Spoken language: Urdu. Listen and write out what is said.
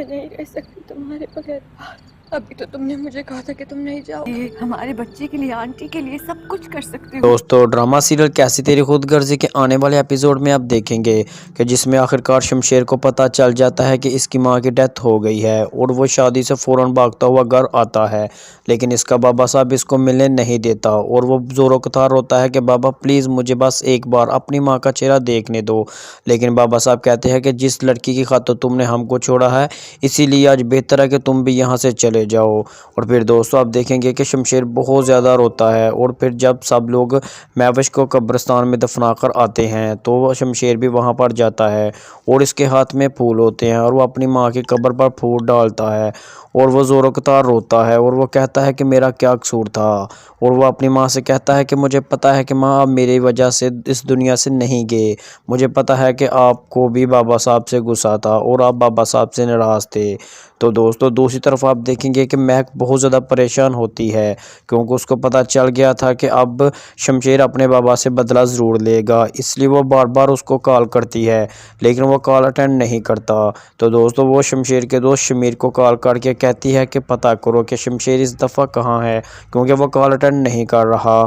میں نہیں رہ سکتی تمہارے بغیر۔ ابھی تو تم نے مجھے کہا تھا کہ تم نہیں جاؤ، ہمارے بچے کے لیے، آنٹی کے لیے سب کچھ کر سکتے ہو۔ دوستو ڈرامہ سیریل کیسی تیری خود غرضی کے آنے والے ایپیسوڈ میں آپ دیکھیں گے کہ جس میں آخرکار شمشیر کو پتہ چل جاتا ہے کہ اس کی ماں کی ڈیتھ ہو گئی ہے اور وہ شادی سے فوراً بھاگتا ہوا گھر آتا ہے، لیکن اس کا بابا صاحب اس کو ملنے نہیں دیتا اور وہ زور و قطار روتا ہے کہ بابا پلیز مجھے بس ایک بار اپنی ماں کا چہرہ دیکھنے دو، لیکن بابا صاحب کہتے ہیں کہ جس لڑکی کی خاطر تم نے ہم کو چھوڑا ہے اسی لیے آج بہتر ہے کہ تم بھی یہاں سے چلے جاؤ۔ اور پھر دوستو آپ دیکھیں گے کہ شمشیر بہت زیادہ روتا ہے اور پھر جب سب لوگ مہوش کو قبرستان میں دفنا کر آتے ہیں تو شمشیر بھی وہاں پر جاتا ہے اور اس کے ہاتھ میں پھول ہوتے ہیں اور وہ اپنی ماں کی قبر پر پھول ڈالتا ہے اور وہ زور و قطار روتا ہے اور وہ کہتا ہے کہ میرا کیا قصور تھا، اور وہ اپنی ماں سے کہتا ہے کہ مجھے پتہ ہے کہ ماں آپ میری وجہ سے اس دنیا سے نہیں گئے، مجھے پتہ ہے کہ آپ کو بھی بابا صاحب سے غصہ تھا اور آپ بابا صاحب سے ناراض تھے۔ تو دوستو دوسری طرف آپ دیکھیں گے کہ مہک بہت زیادہ پریشان ہوتی ہے کیونکہ اس کو پتہ چل گیا تھا کہ اب شمشیر اپنے بابا سے بدلہ ضرور لے گا، اس لیے وہ بار بار اس کو کال کرتی ہے لیکن وہ کال اٹینڈ نہیں کرتا۔ تو دوستو وہ شمشیر کے دوست شمیر کو کال کر کے کہتی ہے کہ پتہ کرو کہ شمشیر اس دفعہ کہاں ہے کیونکہ وہ کال اٹینڈ نہیں کر رہا۔